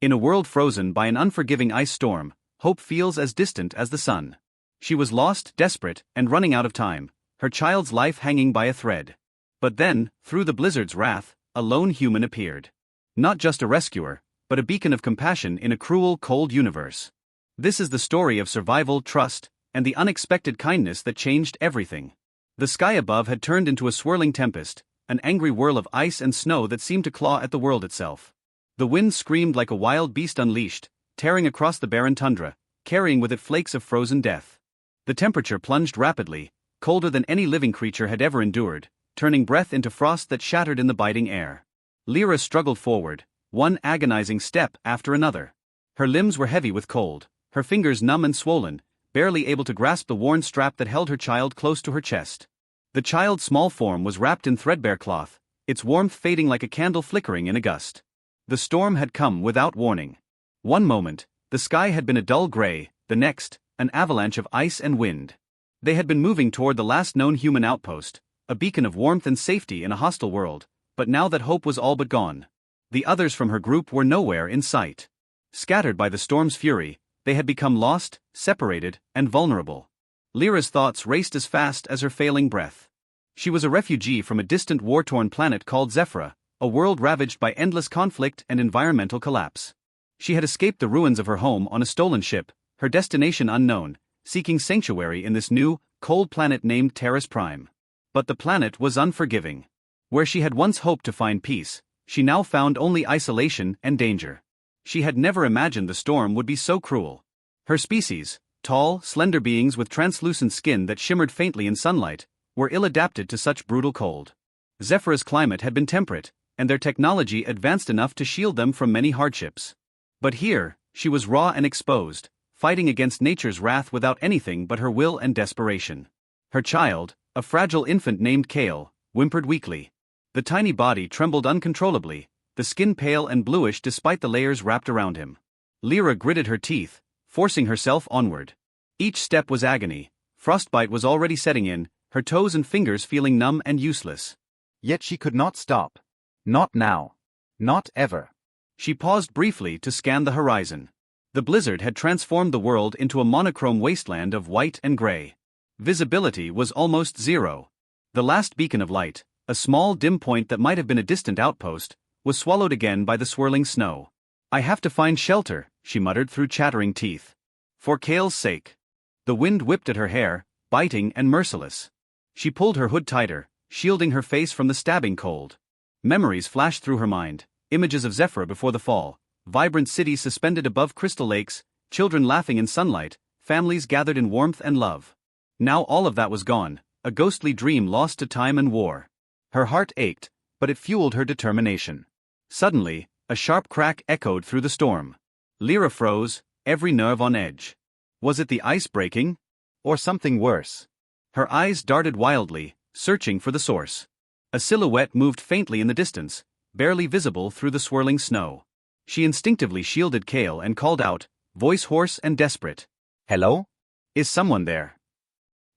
In a world frozen by an unforgiving ice storm, hope feels as distant as the sun. She was lost, desperate, and running out of time, her child's life hanging by a thread. But then, through the blizzard's wrath, a lone human appeared. Not just a rescuer, but a beacon of compassion in a cruel, cold universe. This is the story of survival, trust, and the unexpected kindness that changed everything. The sky above had turned into a swirling tempest, an angry whirl of ice and snow that seemed to claw at the world itself. The wind screamed like a wild beast unleashed, tearing across the barren tundra, carrying with it flakes of frozen death. The temperature plunged rapidly, colder than any living creature had ever endured, turning breath into frost that shattered in the biting air. Lyra struggled forward, one agonizing step after another. Her limbs were heavy with cold, her fingers numb and swollen, barely able to grasp the worn strap that held her child close to her chest. The child's small form was wrapped in threadbare cloth, its warmth fading like a candle flickering in a gust. The storm had come without warning. One moment, the sky had been a dull gray, the next, an avalanche of ice and wind. They had been moving toward the last known human outpost, a beacon of warmth and safety in a hostile world, but now that hope was all but gone. The others from her group were nowhere in sight. Scattered by the storm's fury, they had become lost, separated, and vulnerable. Lyra's thoughts raced as fast as her failing breath. She was a refugee from a distant war-torn planet called Zephyra, a world ravaged by endless conflict and environmental collapse. She had escaped the ruins of her home on a stolen ship, her destination unknown, seeking sanctuary in this new, cold planet named Terrace Prime. But the planet was unforgiving. Where she had once hoped to find peace, she now found only isolation and danger. She had never imagined the storm would be so cruel. Her species, tall, slender beings with translucent skin that shimmered faintly in sunlight, were ill-adapted to such brutal cold. Zephyra's climate had been temperate, and their technology advanced enough to shield them from many hardships. But here, she was raw and exposed, fighting against nature's wrath without anything but her will and desperation. Her child, a fragile infant named Kale, whimpered weakly. The tiny body trembled uncontrollably, the skin pale and bluish despite the layers wrapped around him. Lyra gritted her teeth, forcing herself onward. Each step was agony, frostbite was already setting in, her toes and fingers feeling numb and useless. Yet she could not stop. Not now. Not ever. She paused briefly to scan the horizon. The blizzard had transformed the world into a monochrome wasteland of white and gray. Visibility was almost zero. The last beacon of light, a small dim point that might have been a distant outpost, was swallowed again by the swirling snow. "I have to find shelter," she muttered through chattering teeth. "For Kale's sake." The wind whipped at her hair, biting and merciless. She pulled her hood tighter, shielding her face from the stabbing cold. Memories flashed through her mind, images of Zephyra before the fall, vibrant cities suspended above crystal lakes, children laughing in sunlight, families gathered in warmth and love. Now all of that was gone, a ghostly dream lost to time and war. Her heart ached, but it fueled her determination. Suddenly, a sharp crack echoed through the storm. Lyra froze, every nerve on edge. Was it the ice breaking? Or something worse? Her eyes darted wildly, searching for the source. A silhouette moved faintly in the distance, barely visible through the swirling snow. She instinctively shielded Kale and called out, voice hoarse and desperate. "Hello? Is someone there?"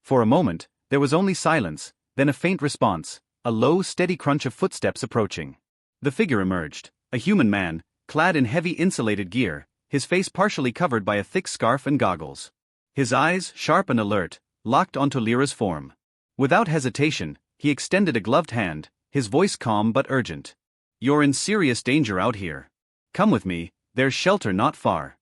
For a moment, there was only silence, then a faint response, a low, steady crunch of footsteps approaching. The figure emerged, a human man, clad in heavy insulated gear, his face partially covered by a thick scarf and goggles. His eyes, sharp and alert, locked onto Lyra's form. Without hesitation, he extended a gloved hand, his voice calm but urgent. "You're in serious danger out here. Come with me, there's shelter not far."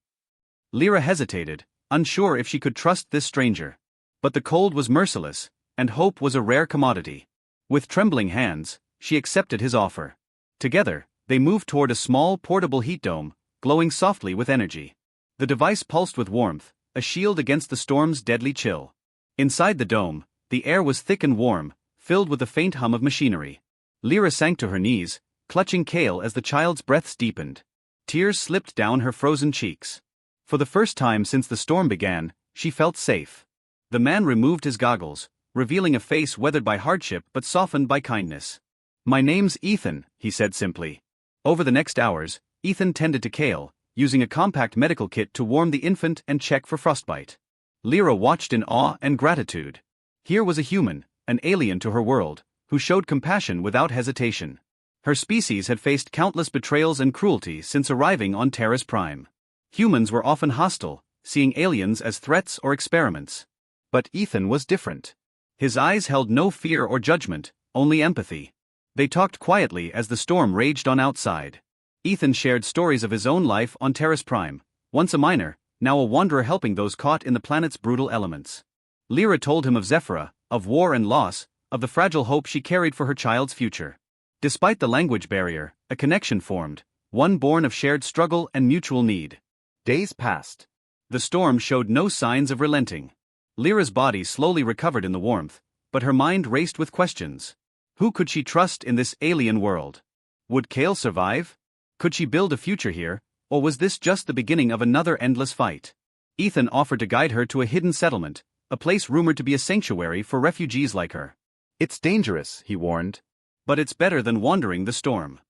Lyra hesitated, unsure if she could trust this stranger. But the cold was merciless, and hope was a rare commodity. With trembling hands, she accepted his offer. Together, they moved toward a small portable heat dome, glowing softly with energy. The device pulsed with warmth, a shield against the storm's deadly chill. Inside the dome, the air was thick and warm, filled with the faint hum of machinery. Lyra sank to her knees, clutching Kale as the child's breaths deepened. Tears slipped down her frozen cheeks. For the first time since the storm began, she felt safe. The man removed his goggles, revealing a face weathered by hardship but softened by kindness. "My name's Ethan," he said simply. Over the next hours, Ethan tended to Kale, using a compact medical kit to warm the infant and check for frostbite. Lyra watched in awe and gratitude. Here was a human, an alien to her world, who showed compassion without hesitation. Her species had faced countless betrayals and cruelty since arriving on Terra's Prime. Humans were often hostile, seeing aliens as threats or experiments. But Ethan was different. His eyes held no fear or judgment, only empathy. They talked quietly as the storm raged on outside. Ethan shared stories of his own life on Terra's Prime, once a miner, now a wanderer helping those caught in the planet's brutal elements. Lyra told him of Zephyra, of war and loss, of the fragile hope she carried for her child's future. Despite the language barrier, a connection formed, one born of shared struggle and mutual need. Days passed. The storm showed no signs of relenting. Lyra's body slowly recovered in the warmth, but her mind raced with questions. Who could she trust in this alien world? Would Kale survive? Could she build a future here, or was this just the beginning of another endless fight? Ethan offered to guide her to a hidden settlement, a place rumored to be a sanctuary for refugees like her. It's dangerous, he warned. But it's better than wandering the storm.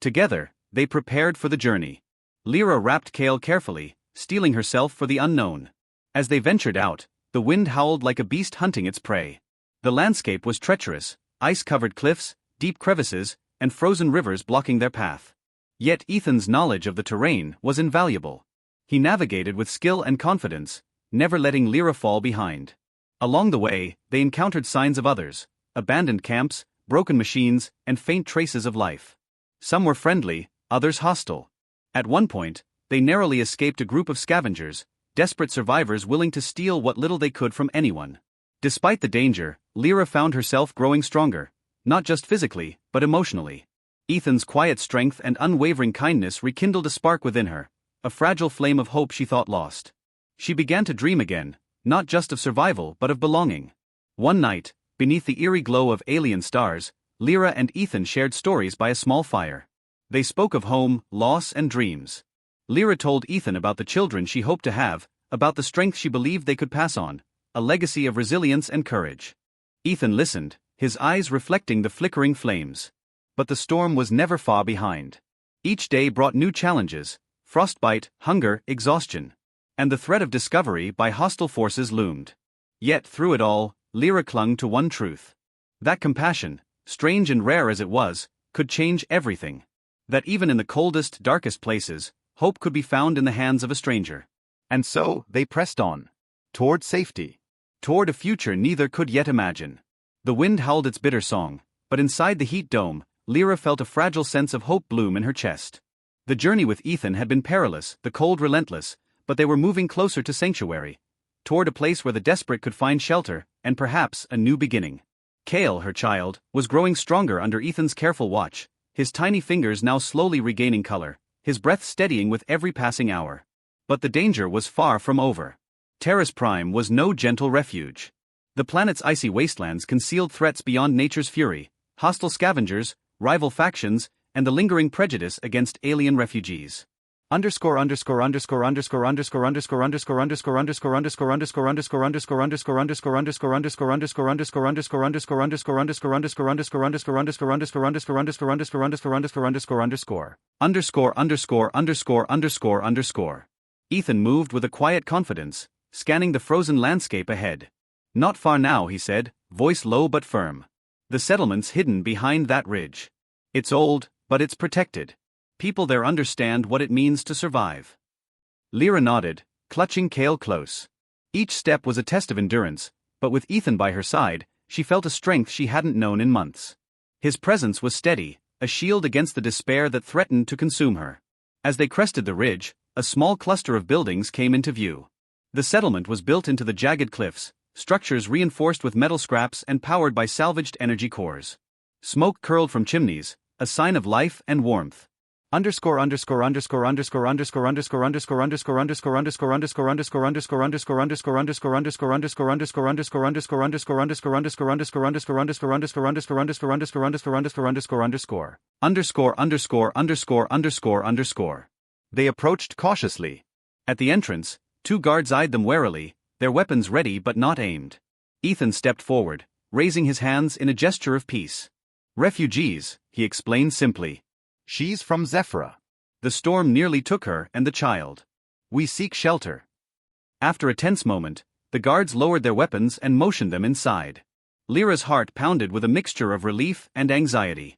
Together, they prepared for the journey. Lyra wrapped Kale carefully, steeling herself for the unknown. As they ventured out, the wind howled like a beast hunting its prey. The landscape was treacherous, ice-covered cliffs, deep crevices, and frozen rivers blocking their path. Yet Ethan's knowledge of the terrain was invaluable. He navigated with skill and confidence, never letting Lyra fall behind. Along the way, they encountered signs of others, abandoned camps, broken machines, and faint traces of life. Some were friendly, others hostile. At one point, they narrowly escaped a group of scavengers, desperate survivors willing to steal what little they could from anyone. Despite the danger, Lyra found herself growing stronger, not just physically, but emotionally. Ethan's quiet strength and unwavering kindness rekindled a spark within her, a fragile flame of hope she thought lost. She began to dream again, not just of survival but of belonging. One night, beneath the eerie glow of alien stars, Lyra and Ethan shared stories by a small fire. They spoke of home, loss, and dreams. Lyra told Ethan about the children she hoped to have, about the strength she believed they could pass on, a legacy of resilience and courage. Ethan listened, his eyes reflecting the flickering flames. But the storm was never far behind. Each day brought new challenges: frostbite, hunger, exhaustion. And the threat of discovery by hostile forces loomed. Yet through it all, Lyra clung to one truth. That compassion, strange and rare as it was, could change everything. That even in the coldest, darkest places, hope could be found in the hands of a stranger. And so, they pressed on. Toward safety. Toward a future neither could yet imagine. The wind howled its bitter song, but inside the heat dome, Lyra felt a fragile sense of hope bloom in her chest. The journey with Ethan had been perilous, the cold relentless, but they were moving closer to sanctuary, toward a place where the desperate could find shelter, and perhaps a new beginning. Kale, her child, was growing stronger under Ethan's careful watch, his tiny fingers now slowly regaining color, his breath steadying with every passing hour. But the danger was far from over. Terra's Prime was no gentle refuge. The planet's icy wastelands concealed threats beyond nature's fury: hostile scavengers, rival factions, and the lingering prejudice against alien refugees. Ethan moved with a quiet confidence, scanning the frozen landscape ahead. Not far now, he said, voice low but firm. The settlement's hidden behind that ridge. It's old, but it's protected. People there understand what it means to survive. Lyra nodded, clutching Kale close. Each step was a test of endurance, but with Ethan by her side, she felt a strength she hadn't known in months. His presence was steady, a shield against the despair that threatened to consume her. As they crested the ridge, a small cluster of buildings came into view. The settlement was built into the jagged cliffs, structures reinforced with metal scraps and powered by salvaged energy cores. Smoke curled from chimneys, a sign of life and warmth. They approached cautiously. At the entrance, two guards eyed them warily, their weapons ready but not aimed. Ethan stepped forward, raising his hands in a gesture of peace. Refugees, he explained simply. She's from Zephyra. The storm nearly took her and the child. We seek shelter. After a tense moment, the guards lowered their weapons and motioned them inside. Lyra's heart pounded with a mixture of relief and anxiety.